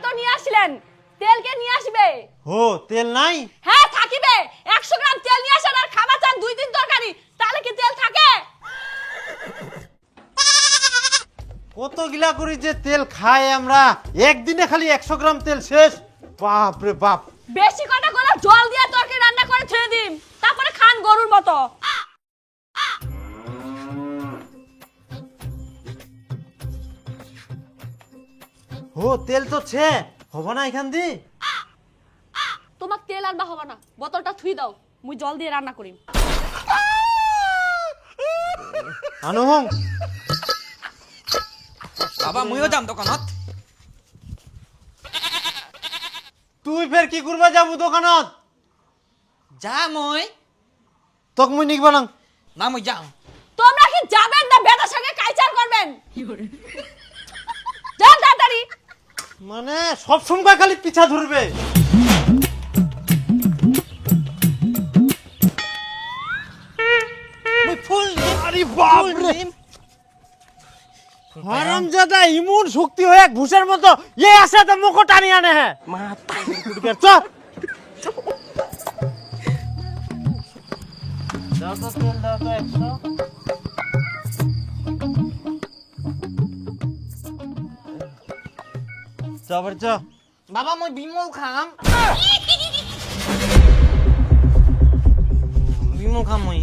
তো নিয়ে আসলেন, তেল কে নিয়ে আসবে? ও তেল নাই? হ্যাঁ থাকিবে, 100 গ্রাম তেল নিয়ে আসেন আর খাবার চান 2-3 তরকারি, তাহলে কি তেল থাকে? কত গিলা করি যে তেল খাই আমরা, একদিনে খালি 100 গ্রাম তেল শেষ। বাপ রে বাপ। বেশি কটা গলা জল দিয়ে তরকারি রান্না করে ছেড়ে দিন, তারপরে খান গরুর মতো। ও তেল তো ছে, হবে না এখান দি? তোমাক তেল আনবা হবে না, বোতলটা থুই দাও, মুই জল দিয়ে রান্না করিম। আনো হং। বাবা মইও যাম দোকানত। তুই ফের কি করবা যাবো দোকানত? যা মই তোক মুই নিকবা না। না মই যাও। তোমরা কি যাবেন না বেটার সঙ্গে কালচার করবেন? যান তাড়াতাড়ি। মানে সব সময় খালি পিছা ধরবে। মই ফুল নিম। আরে বাপ রে, হারামজাদা ইমন শক্তি হয়ে ঘুষের মতো এ আসে তো মুখ টানি আনে হ্যাঁ মাথা কুড়িকার চল। দাও তো তেল, দাও তো 100। চল চ। বাবা মই বিমল খাম। বিমল খাম মই।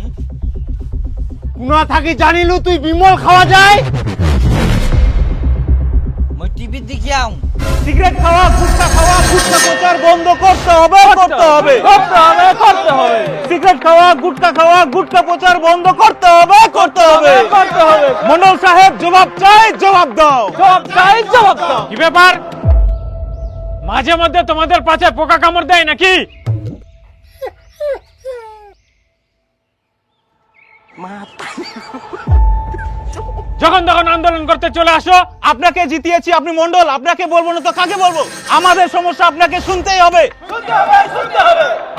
কুনা থাকি জানিলু তুই বিমল খাওয়া যায়? মই টিভি দেখিয়াও। সিগারেট খাওয়া, গুটখা খাওয়া, গুটখা প্রচার বন্ধ করতে হবে, করতে হবে, করতে হবে, করতে হবে। সিগারেট খাওয়া, গুটখা খাওয়া, গুটখা প্রচার বন্ধ করতে হবে, করতে হবে, করতে হবে। মন্ডল সাহেব জবাব চাই, জবাব দাও। জবাব চাই, জবাব দাও। কি ব্যাপার, মাঝে মধ্যে তোমাদের পাছে পোকা কামড় দেয় নাকি? যখন তখন আন্দোলন করতে চলে আসো। আপনাকে জিতিয়েছি, আপনি মন্ডল, আপনাকে বলবো না তো কাকে বলবো? আমাদের সমস্যা আপনাকে শুনতেই হবে।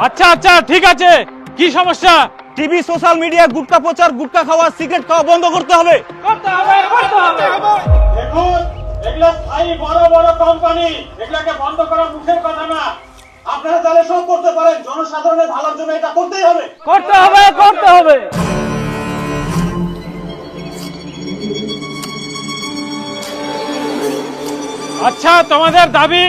আচ্ছা আচ্ছা ঠিক আছে, কি সমস্যা? টিভি, সোশ্যাল মিডিয়া গুটখা প্রচার, গুটখা খাওয়া, সিগারেট খাওয়া বন্ধ করতে হবে। করতে হবে, করতে হবে। দেখুন, এগুলো স্থায়ী বড় বড় কোম্পানি, এগুলোকে বন্ধ করা মুখের কথা না। আপনারা তাহলে সব করতে পারেন, জনসাধারণের ভালোর জন্য এটা করতেই হবে। করতে হবে, করতে হবে। আচ্ছা তোমাদের দাবি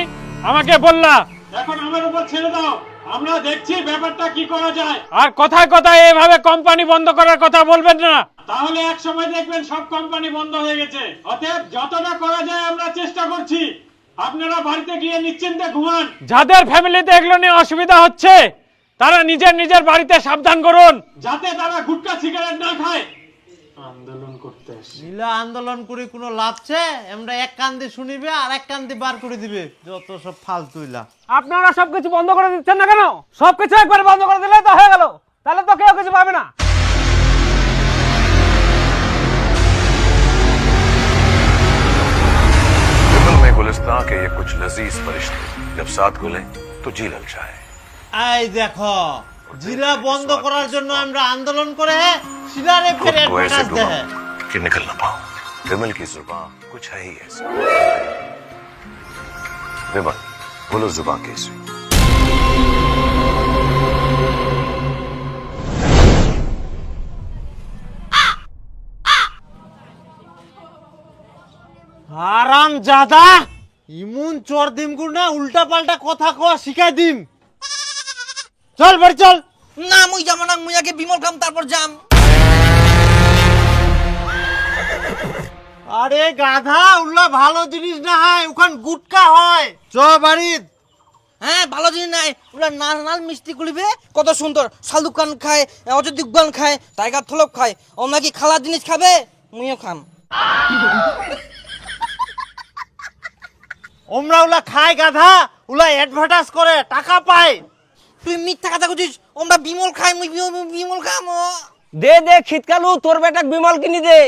আমাকে বললা, এখন আমার উপর ছেড়ে দাও, আমরা দেখছি ব্যাপারটা কি করা যায়। আর কথায় কথায় এভাবে কোম্পানি বন্ধ করার কথা বলবেন না, তাহলে এক সময় দেখবেন সব কোম্পানি বন্ধ হয়ে গেছে। অতএব যতটা করা যায় আমরা চেষ্টা করছি, আপনারা বাড়িতে গিয়ে নিশ্চিন্তে ঘুমান। যাদের ফ্যামিলিতে এগুলো নিয়ে অসুবিধা হচ্ছে তারা নিজের নিজের বাড়িতে সাবধান করুন, যাতে তারা গুটকা সিগারেট না খায়। আন্দোলন করতে নীলা আন্দোলন করে কোনো লাভ আছে? আমরা এক কান দিয়ে শুনিবে আর এক কান দিয়ে বার করে দিবে, যত সব ফালতুইলা। আপনারা সবকিছু বন্ধ করে দিচ্ছেন না কেন? সবকিছু একবার বন্ধ করে দিলে তো হয়ে গেল, তাহলে তো কেউ কিছু পাবে না। फिल्म में गुलिस्तान के ये कुछ लजीज फरिश्ते जब साथ घुले तो जी ललचाए। এই দেখো, জিলা বন্ধ করার জন্য আমরা আন্দোলন করে সিলারে खुद ফেরে को ऐसे অ্যাডভান্স डुबा দেয়। कि निकल न पाऊं। विमल की जुबान कुछ है ही ऐसा। विमल बोलो जुबान कैसी? হারাম জাদা, ইমন চোর দিম গুর না, উল্টা পাল্টা কথা কওয়া শিখাই দিম। চল বাড়ি চল। না মই যাম না, মই আগে বিমল খাম তারপর যাম। আরে গাধা, উল্লা ভালো জিনিস না হয়, ওখান গুটকা হয়। চ বাড়ি। হ্যাঁ ভালো জিনিস নাই, ওরা নাল নাল মিষ্টি গুলিবে কত সুন্দর। শালুক খান খায়, অযোধ্যা খান খায়, টাইগার থলক খায়, ও নাকি খালা জিনিস খাবে, মুইও খাম। ওমরা উলা খায় গাধা, উলা অ্যাডভার্টাইজ করে টাকা পায়। তুই মিথ্যা কথা কইছিস, আমরা বিমল খাই, মুই বিমল খাম। দে দে শীতকালু তোর বেটাক বিমল কিনি দে।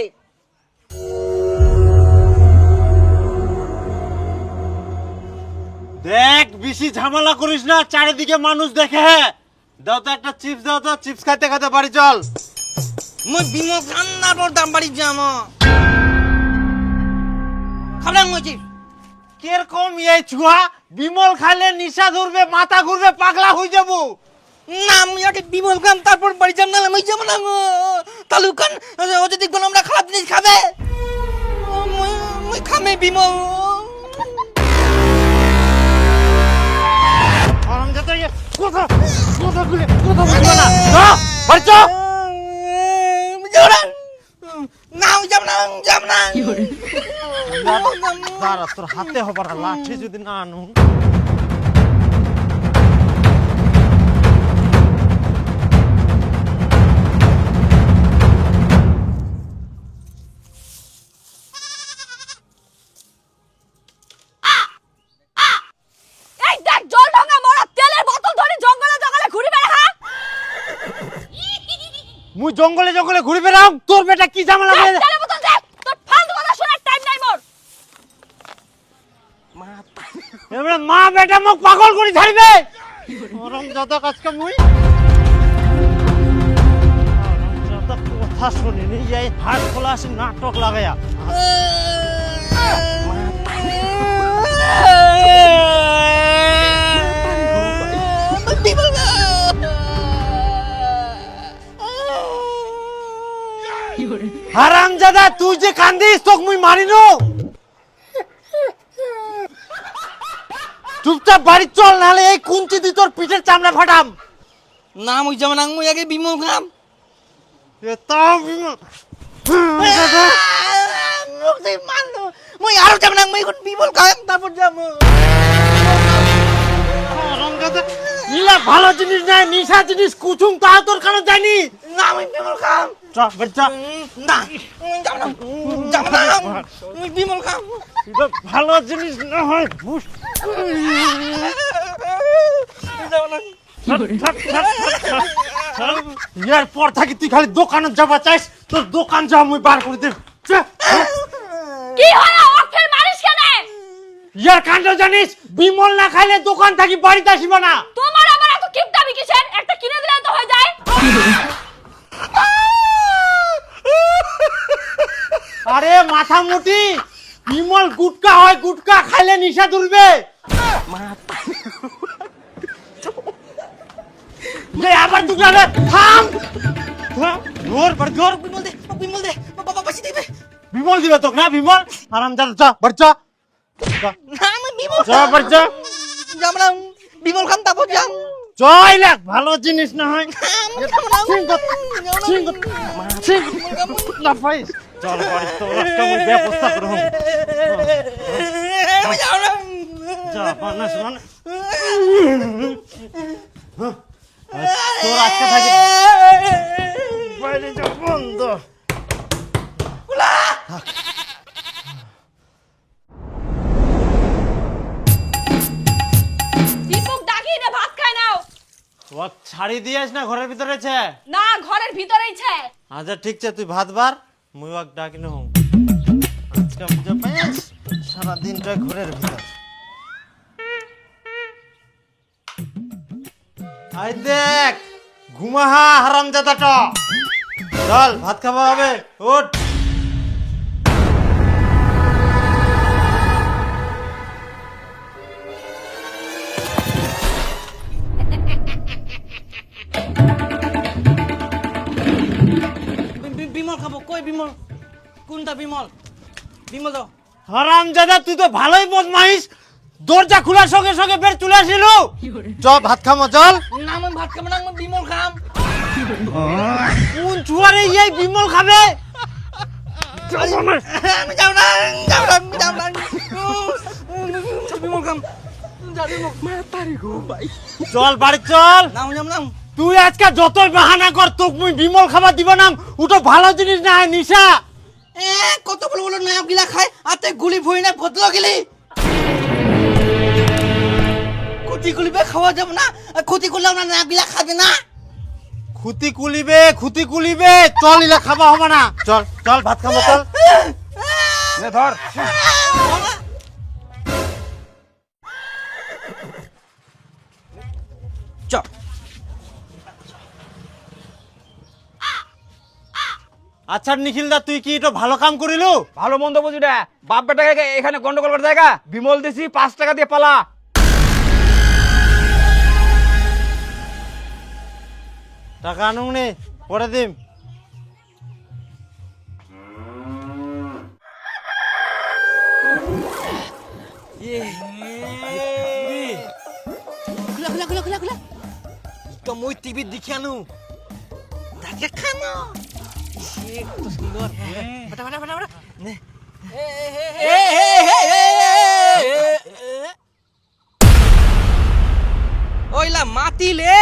দেখ বেশি ঝামেলা করিস না, চারিদিকে মানুষ দেখে। দাও তো একটা চিপস, দাও তো, চিপস খাইতে খাইতে বাড়ি চল। মুই বিমল খাম না, তোর দাম বাড়ি যাম। খাবলাম মুই চিপস। কিরকম এই ছুয়া বিমল খাইলে নিশা ধরবে, মাথা ঘুরবে, পাগলা হয়ে যাবো। না আমি আগে বিমল খাম, তারপর বাড়ি যাম, না আমি যাবো না। তালু খান অযৌক্তিক গুণ আমরা খারাপ জিনিস খাবে, মুই খামে বিমল। হারামজাদা, কথা কথা বুঝবে না। বাড়ি চ। না আমি যাব না, যাব না। দাঁড়া, তোর হাতে হবার লাঠি যদি না আনু। এই দেখ জল ঢঙা মরা তেলের বোতল ধরে জঙ্গলে জঙ্গলে ঘুরে বেড়া। হ্যাঁ মুই জঙ্গলে জঙ্গলে ঘুরে বেড়াম, তোর বেটা কি ঝামেলা দেখ, হয়ে? তেলের বোতল দেখ, তোর ফালতু কথা শোনার টাইম নাই মোর। এবারে মা বেটা মুখ পাগল করে ছাড়বে। হারামজাদা কাজকে মুই হারামজাদা কথা শুনিনি, এই হাত খোলা আসি নাটক লাগায়া। হারামজাদা তুই যে কান্দিস তোকে মুই মারিনো। চুপচাপ বাড়ি চল, নাহলে এই কুঞ্চি দি তোর পিঠের চামড়া ফাটাম। না মুই যাব না, মুই আগে বিমল খাম। মুই আরো যাব না, মুই এখন বিমল খাম, তারপর যাব। ইলা ভালো জিনিস নাই, নিশা জিনিস কুচুম তা তোর কানে জানি না আমি বিমল খাম। চ বাচ্চা, না যাব না, যাব না, মুই বিমল খাম। এটা ভালো জিনিস না হয় বুঝ। যাব না। ইয়ার পর থাকি তুই খালি দোকানে যাবা চাইস, তোর দোকান যা মুই বার করে দেব। কি হলো অক্ষের মারিস কেন? ইয়ার কাণ্ড জানিস, বিমল না খাইলে দোকান থাকি বাড়িতে আসিব না। তোমার আমার এত কিপটামি কিসের? একটা কিনে দিলে তো হয়ে যায়। আরে মাথা মুটি, বিমল গুটকা হয়, গুটকা খাইলে নিশা ধরবে। আবার তুই যাবে, থাম। জোর বড় জোর। বিমল দে, বিমল দে, বাবা বাসি দিবে। বিমল দিবে তোকে না, বিমল হারামজাদা যা বাচ্চা। না আমি বিমল যা বাচ্চা, যাব না, বিমল খাম, তারপর যাম। চল ভালো জিনিস না হয়। চল বাড়ি তো একটা মুই ব্যবস্থা করব। যা বানাস মানে তোর আজকে থাকি বাইরে যা বন্ধ। দীপক ডাকি না, ভাত খাই নাও। ও ছাড়ি দিয়েছ না ঘরের ভিতরে আছে? না ঘরের ভিতরেই ছে। আচ্ছা ঠিক আছে, তুই ভাত বার, মুই ওকে ডাকি না হুম। আজকে বুঝে পাইস সারা দিনটা ঘরের ভিতর। আই দেখ ঘুমাহা হারামজাদাটা, চল ভাত খাওয়া হবে, ওঠ। বিমল খাবো, কই বিমল? কোনটা বিমল? বিমল দাও। হারামজাদা তুই তো ভালোই বদমাইশ, দরজা খোলার সঙ্গে সঙ্গে বের চলে আসিল। চল ভাত খামো চল। না আমি ভাত খাবো না, আমি বিমল খাম। কোন চুয়ারে এই বিমল খাবে? আমি যাব না, যাব না, যাব না। বিমল খাম। চল বাড়ি চল। না আমি যাব না। তুই আজকে যতই বাহানা কর তোকে মুই বিমল খাবার দিব না, ওটা ভালো জিনিস না, নিশা। কত বড় বড় নাম গিলা খায়, আর তুই গুলি ভরি না বদল গেলি। ক্ষতি গুলিবে খাওয়া যাব না, ক্ষতি করলে আমরা নাম গিলা খাবে না। খুতি কুলিবে চল, ইলা খাবা হবে না। চল চল ভাত খাবো চল। ধর আচ্ছা নিখিল দা তুই কি এটা ভালো কাম করিলু? ভালো মন্দ বুঝি না, বাপ বেটাকে এখানে গন্ডগোল করার জায়গা। বিমল দিছি 5 টাকা দিয়ে পালা। টাকা আনুন নে, পরে দিম। খুলা খুলা খুলা খুলা খুলা তো মই টিভি দেখি আনো দাঁড়িয়ে খানো কত সুন্দর ফাটা ফাটা ফাটা ফাটা নে ওইলা মাতিলে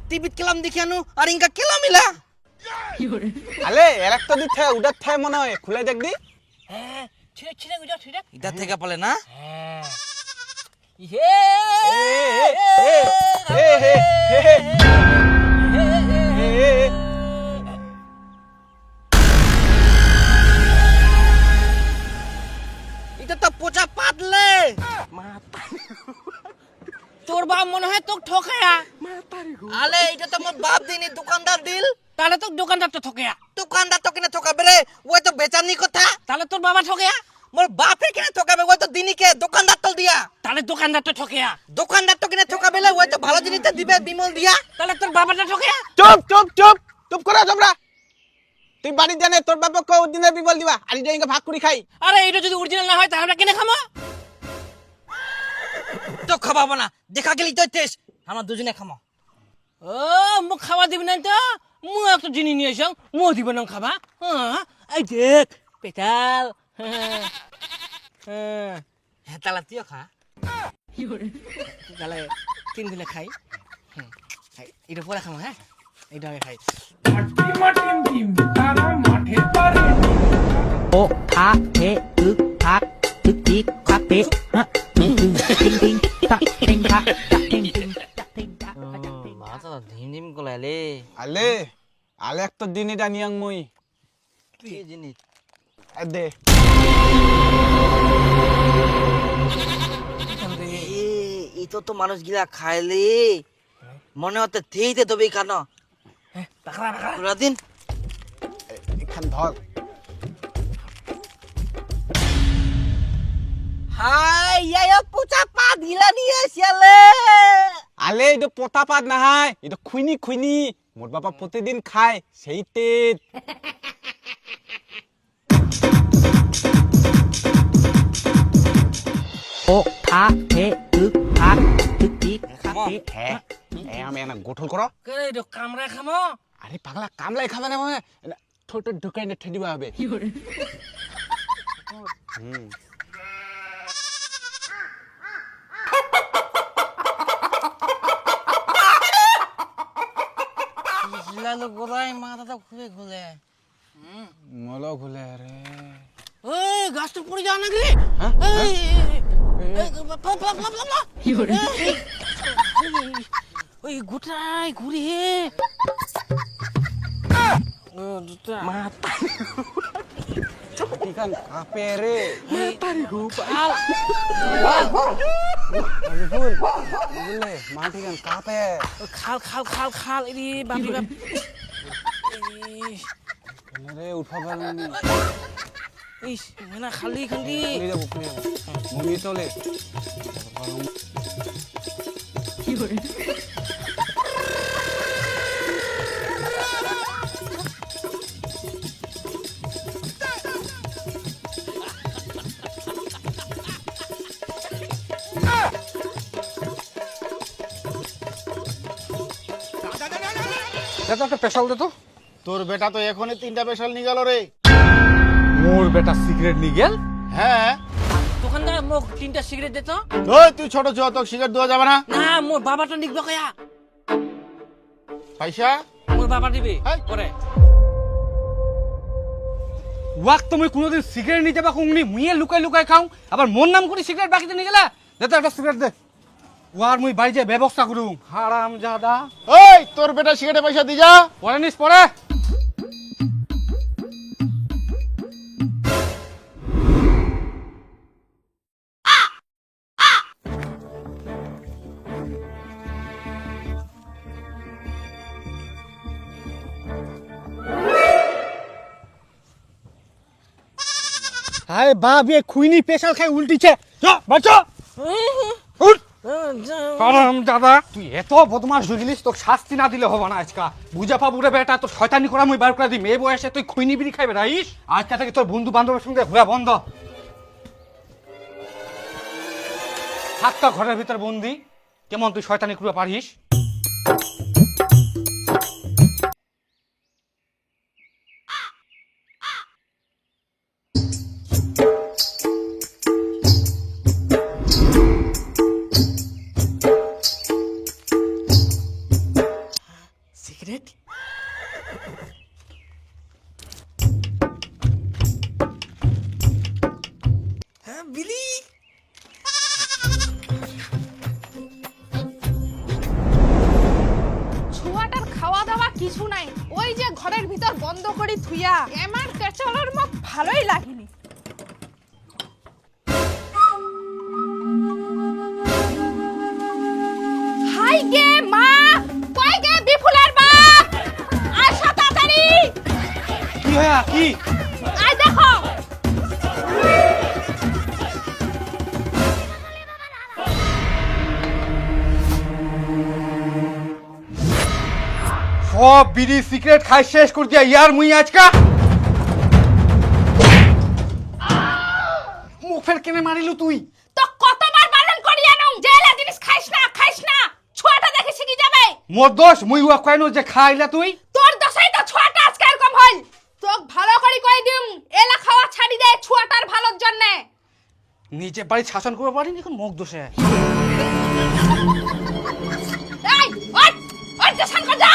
টিভি কেলাম দেখি আনো আর ইনকা কেলাম ইলা আলে এলাক তো দিতে উডার থাই মনে হয়, খুলে দেখ দি। ছিড়ে ছিড়ে গুজা ছিড়ে ইদা থেকে পালে না এটা তো পোচা পাতলে তোর বাপ মনে হয় তোকে ঠকায়া আলে এটা তো মোর বাপ দিনি দোকানদার দিল তাহলে তো দোকানদার তো ঠকেয়া, দোকানদার তো কিনা ঠকাবে রে ওই তো বেচানি কথা তাহলে তোর বাবা ঠকেয়া, মোর বাপে কিনা ঠকাবে ওই তো দিনিকে দোকানদার তো দিয়া তাহলে দোকানদার তো ঠকেয়া, দোকানদার তো কিনা ঠকাবে লে ওই তো ভালো জিনিসটা দিবে বিমল দিয়া তাহলে তোর বাবাটা ঠকেয়া। চুপ চুপ চুপ চুপ করো তোমরা। তুই বাড়ি জানে তোর বাপকে দিনের বিমল দিবা, আর এটা ভাগ করে খাই। আরে এটা যদি অরিজিনাল না হয় তাহলে আমরা কিনে খামো। তো খাবাবো না দেখা গেলি তো টেস্ট আমরা দুজনে খামো ও মুখ খাওয়া দিবি না তো, মু একটা জিনিস নিয়ে এসো, মু দিব না খাবা। হ্যাঁ এই দেখ পেটাল। হ্যাঁ তাহলে তুইও খা তাহলে 3 দিনে খাই। এটা পরে খামো। হ্যাঁ এইটা আগে খাই। 오, 아, 배, 윽, 박, 득, 딕, 꽉, 배, 띵, 띵, 딱, 띵, 딱, 띵, 띵, 딱, 띵, 딱, 띵. মাথা ধিম গলালে আলে আলে এক তো দিন এটা নিয়াং মই কি জিনিস দে। এই তো মানুষ গিলা খাইলে মনে হতে থেইতে তবে কেন পুরা দিন এখান ধর। হাই ইয়া পুচা পা দিলা নিয়ে আসলে আলে এটা পোতা পাত না হয়, এটা খুইনি খুইনি। মোর বাবা প্রতিদিন খায় সেই তেল। 오, 아, 배, 윽, 박, 득, 딕, 꽉, 배. হ্যাঁ আমি এনা গোঠল করো। এটা কামড়া খামো। আরে পাগলা কামলাই খাবে না মানে ছোট ঢুকাইনে ঠেডিবা হবে। গিলালো গোলাই মাথাটা খুলে খুলে মলো খুলে রে। এই গাছটা পড়ে যাও নাকি? ওই গোটাই ঘুরে ঠিকান কাপে রে। খাল বুঝলে মা ঠিকান কাপে। খাল খাল খাল খাল এরি বাপরে বাপ। রে উঠা পারলাম ইস না খালি খালি যাবো ঘুমিয়ে চলে। একটা স্পেশাল দে তো। তোর বেটা তো এখনই 3টা স্পেশাল নিয়ে গেল রে। মোর বেটা সিগারেট নিয়ে গেল? হ্যাঁ দোকানদার মোক 3টা সিগারেট দে তো। ওই তুই ছোট ছোট তোকে সিগারেট দেওয়া যাবে না। না মোর বাবাটা নিকব কয়া। পয়সা মোর বাবা দিবে হেই। পরে। ওয়াক তুমি কোনোদিন সিগারেট নিতে বা কুংনি মুইয়ে লুকাই লুকাই খাও, আবার মোর নাম করে সিগারেট বাকিতে নিয়ে গেলা। দে তো একটা সিগারেট দে, ওয়ার মুই বাড়ি যে ব্যবস্থা করুম। হারাম জাদা। ওই তোর বেটা সিগারেটের পয়সা দি যা। পরে নিস পরে। আরে বাপ এ খুইনি পেশাল খাই উল্টিছে বাচ্চা কারণ দাদা তুই এত বদমাস হইলিস তোকে শাস্তি না দিলে হবে না আজকা বুঝা পাবুরে বেটা তোর শয়তানি করা মুই বার করে দিই মেয়ে বয়সে তুই খুইনি বিড়ি খাইবে রাইস আজকা থেকে তোর বন্ধু বান্ধবের সঙ্গে ঘোরা বন্ধ থাকতা ঘরের ভিতর বন্দি কেমন তুই শয়তানি করে পারিস সিগারেট হ্যাঁ বিলি ছুয়াটার খাওয়া দাওয়া কিছু নাই, ওই যে ঘরের ভিতর বন্ধ করি থুইয়া আমার পেছালোর মুখ ভালোই লাগেনি। হাই গে মা, কই গে বিপুলের বাপ, আসো তাড়াতাড়ি। কি হয়া কি আই দেখো সব বিড়ি সিগারেট খাই শেষ করে দিয়া ইয়ার মুই আজকা মুখ ফের কেনে মারিলু তুই তো কতবার বারণ করি আনো যে এলা জিনিস খাইস না, ছোয়াটা দেখে শিখি যাবে। মোর দোষ মুই উয়া কইনো যে খাইলা তুই তোর দশাই তো ছোয়াটা আজকে এরকম হইল। তোক ভালো করে কই দিম এলা খাওয়া ছাড়ি দে ছোয়াটার ভালোর জন্য। নিজে বাড়ি শাসন করতে পারিনি এখন মুখ দোষে এই ওই ওই তো শান্ত যা।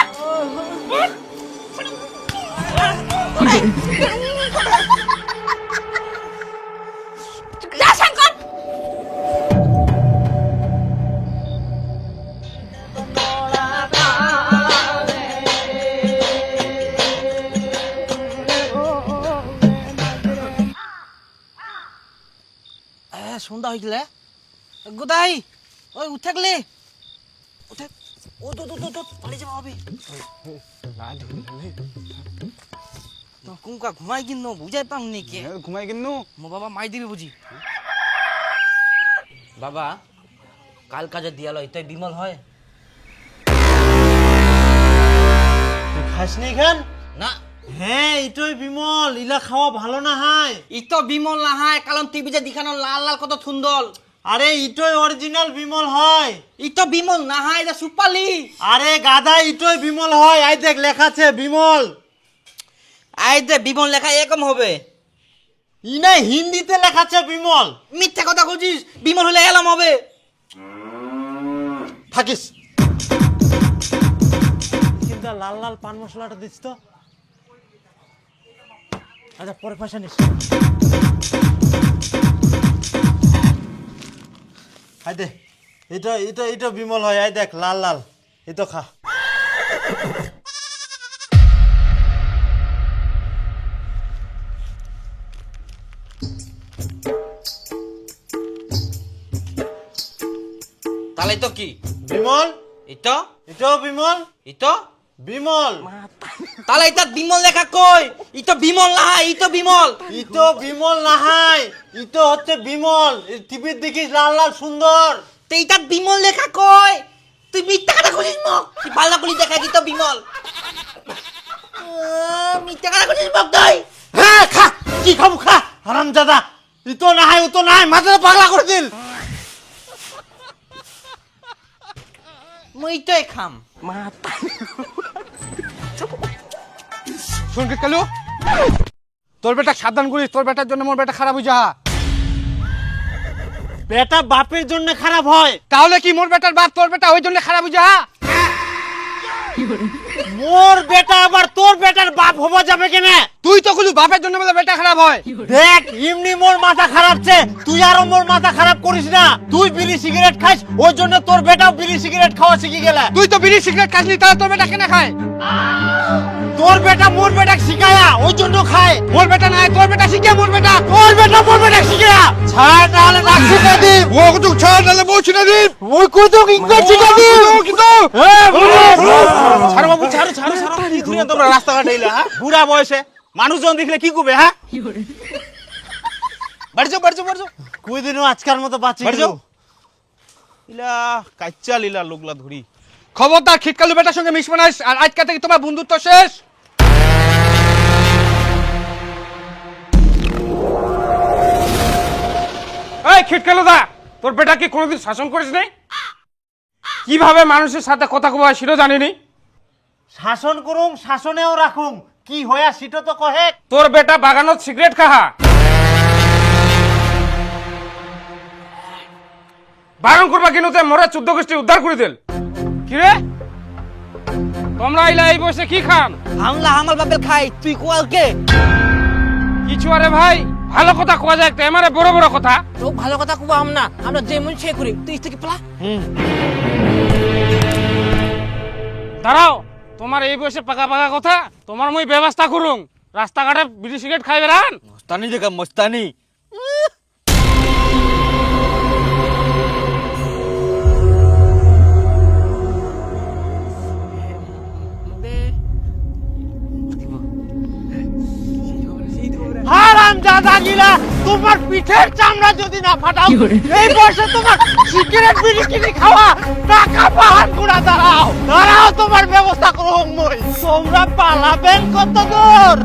যা শঙ্কর। সন্ধ্যা হয়েছিল গোদাই ওই উঠাকলে উঠে ও তো পালিয়ে যাওয়া হবে কুমকা ঘুমাই কিন্ন বুঝাই পাম নি কে ঘুমাই কিন্নু মো বাবা মাই দিবি বুঝি বাবা কাল কাজে দিয়ালো এটাই বিমল হয় খাসনি খান না হ্যাঁ এটাই বিমল, ইলা খাওয়া ভালো না হয়। ইতো বিমল না হয় কারণ টিভিতে দেখানো লাল লাল কত সুন্দর আরে ইটোই অরিজিনাল বিমল হয়। ইতো বিমল না হয় এটা সুপালি আরে গাদা ইটোই বিমল হয়, আই দেখ লেখা আছে বিমল। আই দে বিমল লেখা এরকম হবে ই নাই হিন্দিতে লেখা আছে বিমল। মিথ্যা কথা বলছিস বিমল হলে এলাম হবে থাকিস কিন্তু লাল লাল পান মশলাটা দিস তো। আচ্ছা পরে পয়সা নিস। আই দে এটা বিমল হয়, আই দেখ লাল লাল, এই তো খা। তাহলে তো কি বিমল, ইতো এটাও বিমল, ইতো বিমল। তাহলে এটা বিমল লেখা কই ইতো বিমল না হয় ইতো বিমল ইতো বিমল নাহাই, ইতো হচ্ছে বিমল। টিভির দেখিস লাল লাল সুন্দর। তো এটা বিমল লেখা কই তুই মিথ্যা কথা কইছিস মক তুই ভালো করে দেখা ইতো বিমল মিথ্যা কথা কইছিস মক তুই হ্যাঁ খা, কি খাবো খা হারামজাদা। ইতো নাহাই ও তো নাহাই, মাথাটা পাগলা করে দিল। মই ইতোই খাম শুন কি কালু তোর বেটা সাবধান করিস তোর বেটার জন্য মোর বেটা খারাপ হয়ে যা বেটা বাপের জন্য খারাপ হয়, তাহলে কি মোর বেটার বাপ তোর বেটা ওই জন্য খারাপ হয়ে যা মোর বেটা আবার তোর বেটার বাপ হবা যাবে কেন? তুই তো কইলু বাপের জন্য বলে বেটা খারাপ হয় দেখ এমনি মোর মাথা খারাপ ছে, তুই আরো মোর মাথা খারাপ করিস না। তুই বিড়ি সিগারেট খাইস ওই জন্য তোর বেটাও বিড়ি সিগারেট খাওয়া শিখে গেলে। তুই তো বিড়ি সিগারেট খাসনি তাহলে তোর বেটা কেন খায় তোর বেটা মোর বেটা শিখায়া ওই জন্য খায়। মোর বেটা নাই তোর বেটা শিখে মোর বেটা তোর বেটা মোর বেটা শিখায়া ছাড় নাহলে নাক ছিটা দি। ও কত ছাড় নালে বউ ছিনা দি ওই কত ইনকার ছিটা দি। কিন্তু ছাড়ো বাবু ছাড়ো ছাড়ো ছাড়ো, কি ঘুরিয়ে তোমরা রাস্তাঘাটে এলে হ্যাঁ? বুড়া বয়সে মানুষজন দেখলে কি করবে হ্যাঁ? বাড়ি যাও বাড়ি যাও বাড়ি যাও কই দিনও আজকার মতো বাঁচি বাড়ি যাও। ইলা কাচ্চা লীলা লোকলা ধরি। খবরদার খিটকালু বেটার সঙ্গে মিশবে না, আর আজকে থেকে তোমার বন্ধুত্ব শেষ। এই খিটকেলুদা, তোর বেটা কি কোনোদিন শাসন করিস নাই? কিভাবে মানুষের সাথে কথা কবা সেটা জানিনি। শাসন করুং শাসনেও রাখুং, কি হয়া সিটো তো কহে। তোর বেটা বাগানত সিগারেট খাহা, বাগান করবা কিনুতে মোরা 14 গোষ্ঠী উদ্ধার করে দিল। কিরে তোমরা আইলা এই বসে কি খান? হামলা হামাল বাপের খাই, তুই কোয়ালকে কিছু আরে ভাই ভালো কথা কোয়া যায়, এমারে বড় বড় কথা। তো ভালো কথা কব না, আমরা যেমন সে করি, তুই থেকে পেলা। দাঁড়াও, তোমার এই বয়সে পাকা পাকা কথা, তোমার মই ব্যবস্থা করুন। রাস্তাঘাটে বিড়ি সিগারেট খাই বেড়ান। মস্তানি দেখা মস্তানি। হারাম দাদা গিলা, তোমার পিঠের চামড়া যদি না ফাটাও, এই বয়সে তোমার সিগারেট বিড়ি কিনে খাওয়া টাকা পাহাড় গুড়া। দাঁড়াও দাঁড়াও, তোমার ব্যবস্থা করো মই। তোমরা পালাবেন কত দূর,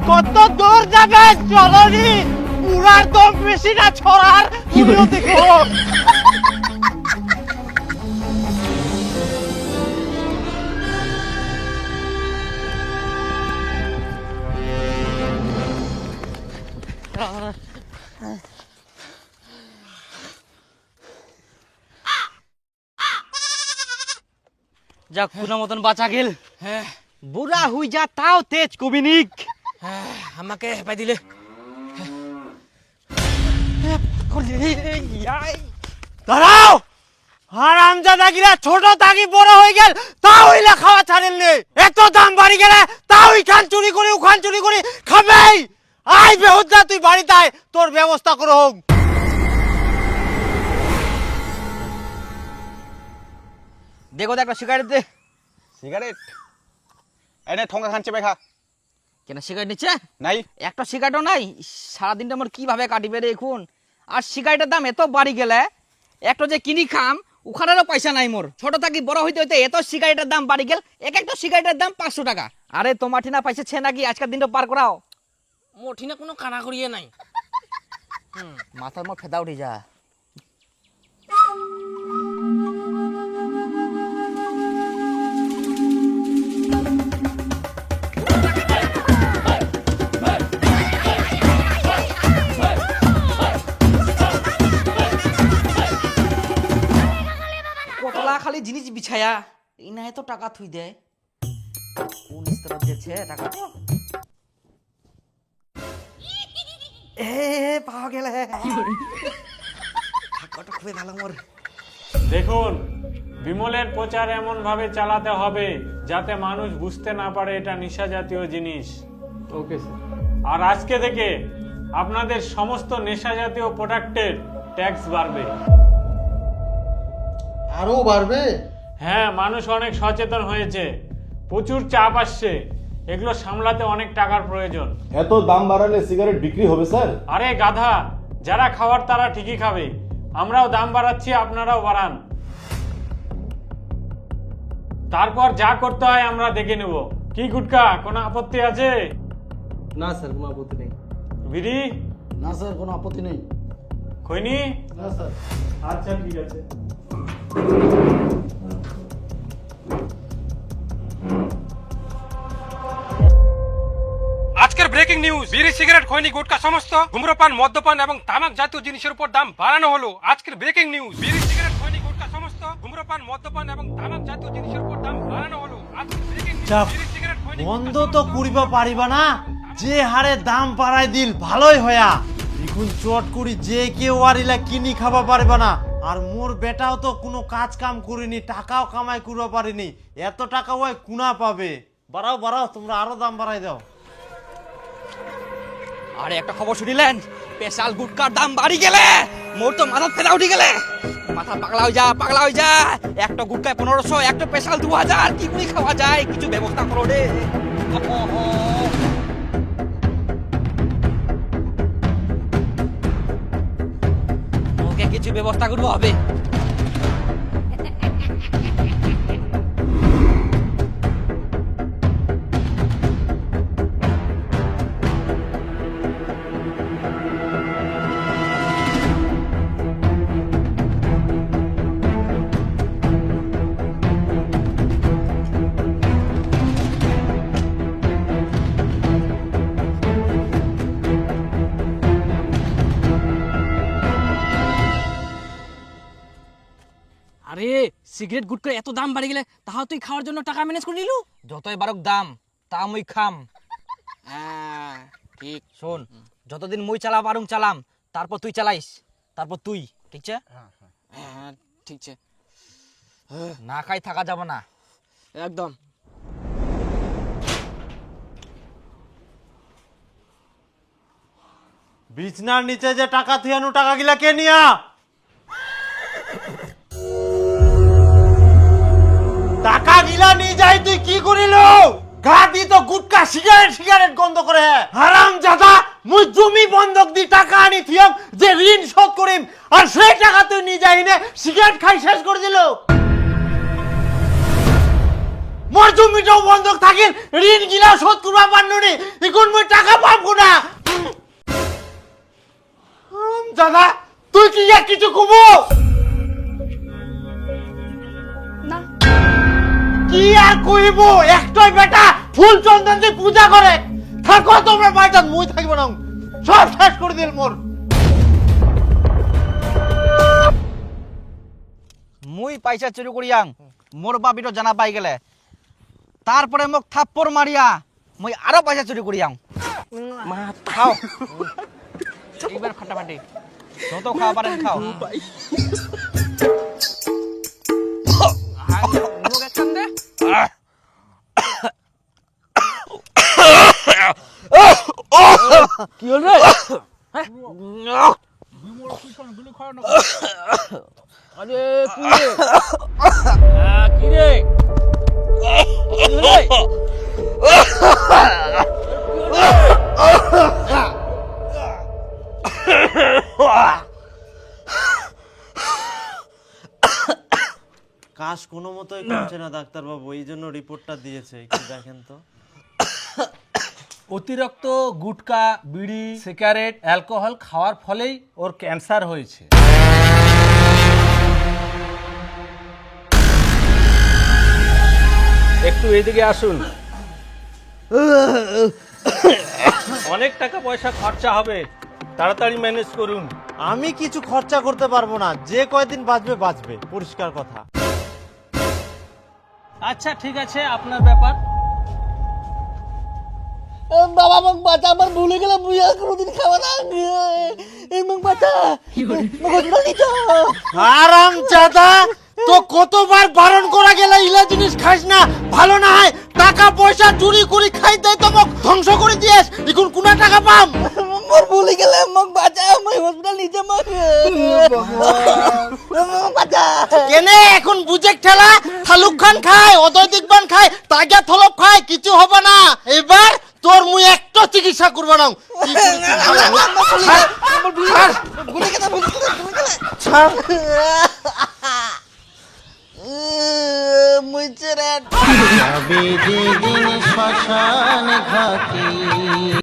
কত দূর যাবেন চলনি, পুরার দম বেশি না ছড়ার তুমিও দেখো। যাক পুনা মতন বাঁচা গেল। হ্যাঁ বুড়া হুই যা তাও তেজ কবিনিক। হ্যাঁ, আমাকে হেপাই দিলে। দাঁড়াও, হারাম দাদা গিলা, ছোট থাকি বড় হয়ে গেল তাও ইলা খাওয়া ছাড়েন নে। এত দাম বাড়ি গেলে তাও ইখান চুরি করে ওখান চুরি করে খাবেই। আই বেহুদা, তুই বাড়িতে আয়, তোর ব্যবস্থা করো হোক। দেখো তো একটা সিগারেট দে। সিগারেট এনে ঠঙ্গা খানছে বেখা কেন সিগারেট নিচ্ছে? নাই একটা সিগারেটও নাই। সারাদিনটা আমার কিভাবে কাটিবে রে এখন। আর সিগারেটের দাম এত বাড়ি গেলে একটা যে কিনি খাম ওখানেরও পয়সা নাই মোর। ছোট থাকি বড় হইতে হইতে এত সিগারেটের দাম বাড়ি গেল, এক একটা সিগারেটের দাম 500 টাকা। আরে তোমার ঠিনা পাইছে নাকি আজকের দিনটা পার করাও। মঠিনে কোনো কানা করিয়ে নাই। মাথার মোর ফেদা উঠে যা। কতলা খালি জিনিস বিছায়া এই না তো টাকা থুই দেয়। কোন স্তরত দিয়েছে টাকা? এ পাওয়া গেলে টাকাটা খুবই ভালো মোর। দেখুন, বিমলের প্রচার এমন ভাবে চালাতে হবে যাতে মানুষ বুঝতে না পারে এটা নেশা জাতীয় জিনিস। Okay sir. আর আজকে থেকে আপনাদের সমস্ত নেশা জাতীয় প্রোডাক্টের ট্যাক্স বাড়বে। আরো বাড়বে? হ্যাঁ, মানুষ অনেক সচেতন হয়েছে, প্রচুর চাপ আসছে, এগুলো সামলাতে অনেক টাকার প্রয়োজন। এত দাম বাড়ালে সিগারেট বিক্রি হবে স্যার? আরে গাধা, যারা খাওয়ার তারা ঠিকই খাবে। আমরাও দাম বাড়াচ্ছি, আপনারাও বাড়ান। তারপর যা করতে হয় আমরা দেখে নেব। কি গুটকা, কোনো আপত্তি আছে? না স্যার, কোনো আপত্তি নেই। বিড়ি? না স্যার, কোনো আপত্তি নেই। খৈনি? না স্যার। আচ্ছা ঠিক আছে। আজকের ব্রেকিং নিউজ, বিড়ি সিগারেট খৈনি গুটকা সমস্ত ধূম্রপান মদ্যপান এবং তামাক জাতীয় জিনিসের উপর দাম বাড়ানো হলো। আজকের ব্রেকিং নিউজ, বিড়ি সিগারেট খৈনি গুটকা সমস্ত ধূম্রপান মদ্যপান এবং তামাক জাতীয় জিনিসের উপর দাম বাড়ানো হলো। আজকের ব্রেকিং নিউজ, বিড়ি সিগারেট খৈনি বন্ধ তো করিবা পারিবা না, যে হারে দাম বাড়াই দিল ভালোই হয়া। এখন চট করি যে কেউ আর ইলা কিনি খাবা পারিবা না। আর মোর বেটাও তো কোনো কাজ কাম করিনি, টাকাও কামাই করবা পারিনি, এত টাকা ওই কুনা পাবে? বাড়াও বাড়াও, তোমরা আরো দাম বাড়াই দাও। আরে একটা খবর শুনিলেন? স্পেশাল গুটকার দাম বাড়ি গেলে মোর তো মাথা ফেদা উঠে গেলে। মাথা পাগলা হয়ে যা, পাগলা হয়ে যা। একটা গুটকায় 1500, একটা স্পেশাল 2000। কি করে খাওয়া যায়? কিছু ব্যবস্থা করো রে। কিছু ব্যবস্থা করবো হবে। আরে সিগারেট গুটকা এত দাম বাড়ি গেলে তাও তুই খাওয়ার জন্য টাকা ম্যানেজ করে নিলু। যতই বারক দাম তা মুই খাম। হ্যাঁ ঠিক। শোন, যতদিন মুই চালা পারুম চালাম, তারপর তুই চালাইস, তারপর তুই, ঠিক আছে? হ্যাঁ ঠিক আছে, না খাই থাকা যাবে না একদম। বিছনার নিচে যে টাকা থিয়ানো টাকা গিলা কে নিয়া? টাকা গিলা নিয়ে যাই তুই কি করিল? গাদি তো গুটকা সিগারেট গন্ধ করে। হারাম জাদা, মুই জমি বন্ধক দি টাকা আনি থিয়াম যে ঋণ শোধ করিম, আর সেই টাকা তুই নিয়ে যাই নে সিগারেট খাই শেষ করে দিল। মোর জমিটাও বন্ধক থাকিল, ঋণ গিলা শোধ করবা পারনুনি, এখন মুই টাকা পাবো না। দাদা তুই কি আর কিছু কবো? না কি আর কইব, একটাই বেটা ফুল চন্দন দিয়ে পূজা করে। থাকো তোমরা বাড়িতে, মুই থাকবো না, সব শেষ করে দিল মোর। মুই পয়সা চুরি করিয়াং মোর বাপিটো জানা পাই গেলে, তারপরে মোক থাপ্পড় মারিয়া মুই আরো পয়সা চুরি করিয়াং। খাও এইবার ফাটাফাটি, যত খাওয়া পারেন খাও। কি হল রে? আরে কি রে? কি রে? কাশ কোনো মতোই কমছে না ডাক্তারবাবু, এই জন্য রিপোর্টটা দিয়েছে, একটু দেখেন তো। অতিরিক্ত গুটকা, বিড়ি, সিগারেট, অ্যালকোহল খাওয়ার ফলেই ওর ক্যান্সার হয়েছে। একটু এদিকে আসুন। অনেক টাকা পয়সা খরচা হবে, তাড়াতাড়ি ম্যানেজ করুন। আমি কিছু খরচা করতে পারবো না, যে কয়দিন বাঁচবে বাঁচবে, পরিষ্কার কথা। আচ্ছা ঠিক আছে, আপনার ব্যাপার। বাবা মোক বাঁচা, আমার ভুলে গেলাম, মুই আর কোনোদিন খাবো না। মোক বাঁচা, আরাম চাদা, তো কতবার বারণ করা গেল ইলা জিনিস খাস না, ভালো না হয়। টাকা পয়সা চুরি করে খাই দেয় তো মোক ধ্বংস করে দিয়েস, এখন কোনা টাকা পাম? মোর ভুলে গেলাম, মোক বাঁচা, মই হসপিটাল নিচে মোক বাঁচা। কেনে এখন বুঝে ঠেলা, শালুক খান খায়, অদয় দিকবান খায়, তাগা থলপ খায়, কিছু হবে না। এবার তোর মুই একটা চিকিৎসা করবো না। মুই ছেড়ে